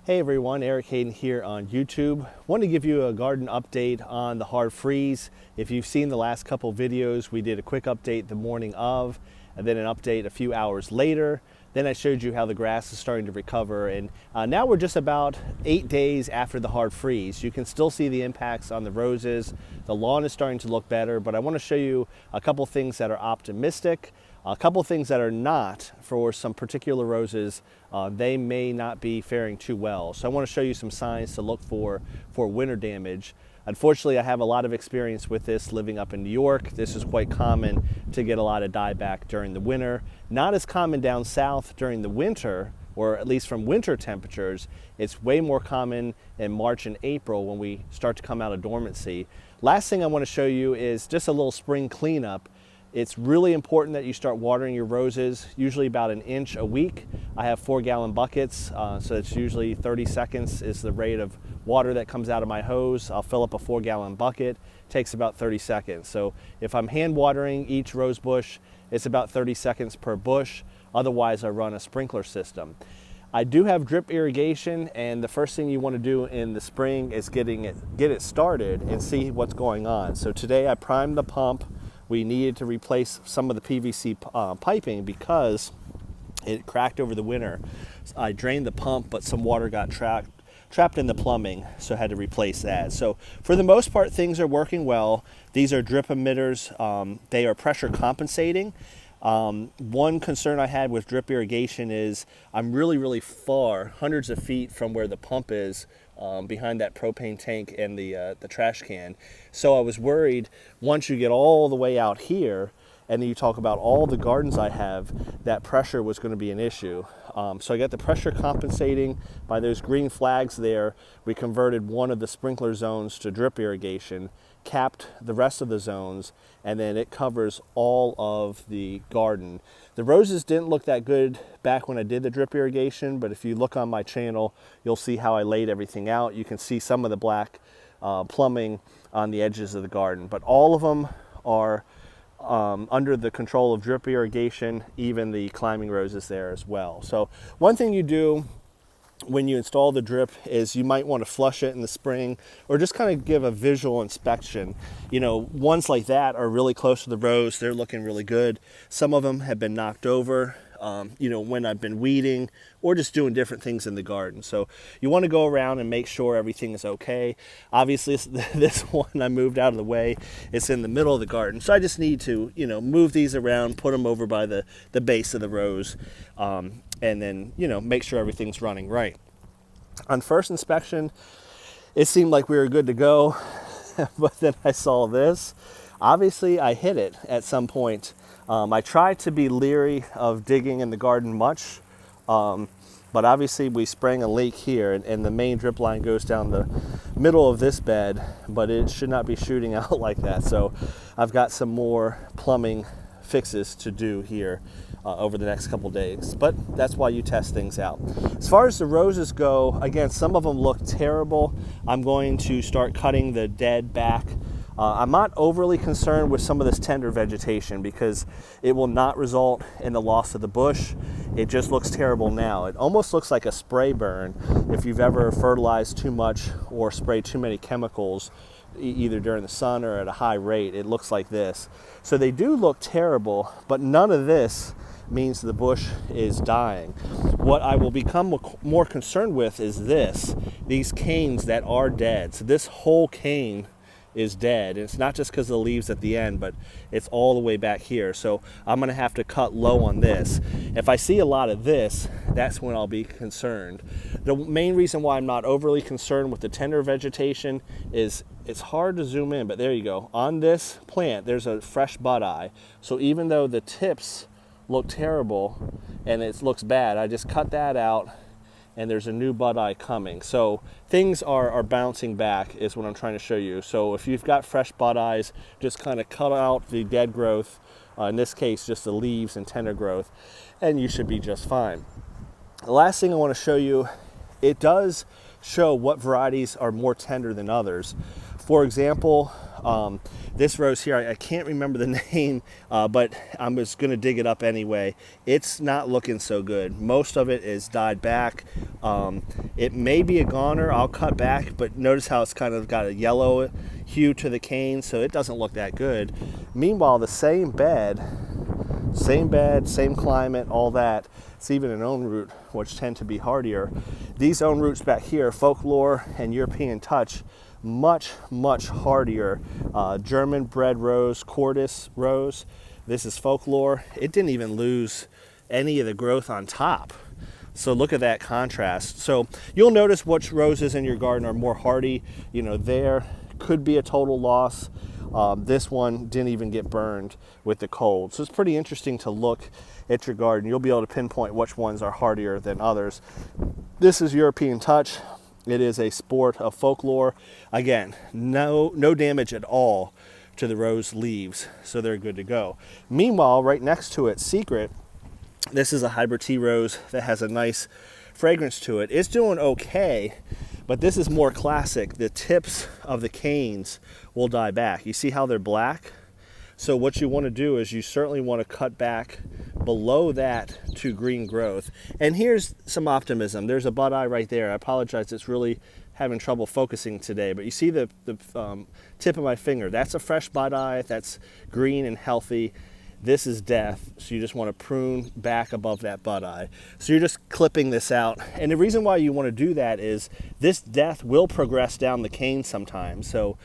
Hey everyone, Eric Hayden here on YouTube. Want to give you a garden update on the hard freeze. If you've seen the last couple videos, we did a quick update the morning of, and then an update a few hours later. Then I showed you how the grass is starting to recover, and now we're just about 8 days after the hard freeze. You can still see the impacts on the roses. The lawn is starting to look better, but I want to show you a couple things that are optimistic, a couple things that are not. For some particular roses, they may not be faring too well. So I want to show you some signs to look for winter damage. Unfortunately, I have a lot of experience with this living up in New York. This is quite common to get a lot of dieback during the winter. Not as common down south during the winter, or at least from winter temperatures. It's way more common in March and April when we start to come out of dormancy. Last thing I want to show you is just a little spring cleanup. It's really important that you start watering your roses, usually about an inch a week. I have 4-gallon buckets, so it's usually 30 seconds is the rate of water that comes out of my hose. I'll fill up a 4-gallon bucket, takes about 30 seconds. So if I'm hand watering each rose bush, it's about 30 seconds per bush. Otherwise, I run a sprinkler system. I do have drip irrigation, and the first thing you want to do in the spring is get it started and see what's going on. So today I primed the pump. We needed to replace some of the PVC piping because it cracked over the winter. I drained the pump, but some water got trapped in the plumbing, so I had to replace that. So for the most part, things are working well. These are drip emitters. They are pressure compensating. One concern I had with drip irrigation is I'm really far, hundreds of feet from where the pump is, behind that propane tank and the trash can. So I was worried once you get all the way out here and then you talk about all the gardens I have, that pressure was going to be an issue. So I got the pressure compensating by those green flags there. We converted one of the sprinkler zones to drip irrigation, capped the rest of the zones, and then it covers all of the garden. The roses didn't look that good back when I did the drip irrigation, but if you look on my channel, you'll see how I laid everything out. You can see some of the black plumbing on the edges of the garden, but all of them are under the control of drip irrigation, even the climbing roses there as well. So one thing you do when you install the drip is you might want to flush it in the spring, or just kind of give a visual inspection. You know, ones like that are really close to the rows. They're looking really good. Some of them have been knocked over, you know, when I've been weeding or just doing different things in the garden. So you want to go around and make sure everything is okay. Obviously, this one I moved out of the way. It's in the middle of the garden. So I just need to, you know, move these around, put them over by the base of the rows, and then, you know, make sure everything's running right. On first inspection, it seemed like we were good to go, but then I saw this. Obviously, I hit it at some point. I try to be leery of digging in the garden much, but obviously we sprang a leak here, and the main drip line goes down the middle of this bed, but it should not be shooting out like that. So I've got some more plumbing fixes to do here over the next couple days, but that's why you test things out. As far as the roses go, again, some of them look terrible. I'm going to start cutting the dead back. I'm not overly concerned with some of this tender vegetation because it will not result in the loss of the bush. It just looks terrible now. It almost looks like a spray burn if you've ever fertilized too much or sprayed too many chemicals, either during the sun or at a high rate. It looks like this. So they do look terrible, but none of this means the bush is dying. What I will become more concerned with is these canes that are dead. So this whole cane is dead. And it's not just because of the leaves at the end, but it's all the way back here. So I'm going to have to cut low on this. If I see a lot of this, that's when I'll be concerned. The main reason why I'm not overly concerned with the tender vegetation is it's hard to zoom in, but there you go. On this plant, there's a fresh bud eye. So even though the tips look terrible and it looks bad, I just cut that out, and there's a new bud eye coming. So things are bouncing back is what I'm trying to show you. So if you've got fresh bud eyes, just kind of cut out the dead growth, in this case just the leaves and tender growth, and you should be just fine. The last thing I want to show you, it does show what varieties are more tender than others. For example, This rose here, I can't remember the name, but I'm just going to dig it up anyway. It's not looking so good. Most of it is died back. It may be a goner. I'll cut back, but notice how it's kind of got a yellow hue to the cane, so it doesn't look that good. Meanwhile, the same bed, same climate, all that. It's even an own root, which tend to be hardier. These own roots back here, Folklore and European Touch, much hardier. German bred rose, Cordis rose. This is Folklore. It didn't even lose any of the growth on top. So look at that contrast. So you'll notice which roses in your garden are more hardy. There could be a total loss. This one didn't even get burned with the cold. So it's pretty interesting to look at your garden. You'll be able to pinpoint which ones are hardier than others. This is European Touch. It is a sport of Folklore. Again, no damage at all to the rose leaves, so they're good to go. Meanwhile, right next to it, Secret, this is a hybrid tea rose that has a nice fragrance to it. It's doing okay, but this is more classic. The tips of the canes will die back. You see how they're black? So what you want to do is you certainly want to cut back below that to green growth. And here's some optimism. There's a bud eye right there. I apologize, it's really having trouble focusing today, but you see the tip of my finger. That's a fresh bud eye. That's green and healthy. This is death, so you just want to prune back above that bud eye. So you're just clipping this out. And the reason why you want to do that is this death will progress down the cane sometimes. So,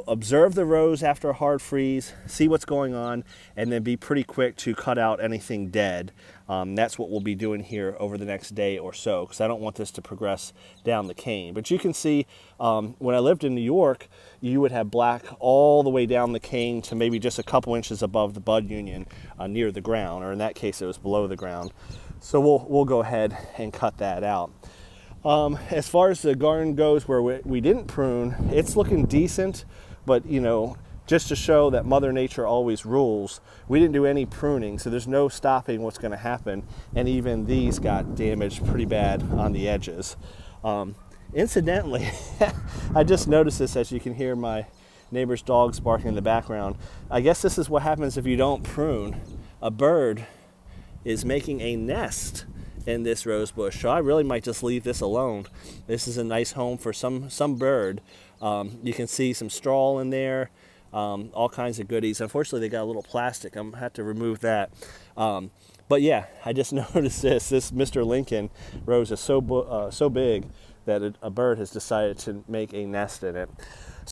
observe the rose after a hard freeze, see what's going on, and then be pretty quick to cut out anything dead. That's what we'll be doing here over the next day or so, because I don't want this to progress down the cane. But you can see when I lived in New York, you would have black all the way down the cane to maybe just a couple inches above the bud union near the ground, or in that case it was below the ground. So we'll go ahead and cut that out. As far as the garden goes where we didn't prune, it's looking decent, but just to show that Mother Nature always rules, we didn't do any pruning, so there's no stopping what's going to happen. And even these got damaged pretty bad on the edges. Incidentally, I just noticed this as you can hear my neighbor's dogs barking in the background. I guess this is what happens if you don't prune. A bird is making a nest in this rose bush, so I really might just leave this alone. This is a nice home for some bird. You can see some straw in there, all kinds of goodies. Unfortunately, they got a little plastic. I'm gonna have to remove that. But yeah, I just noticed this Mr. Lincoln rose is so big that a bird has decided to make a nest in it.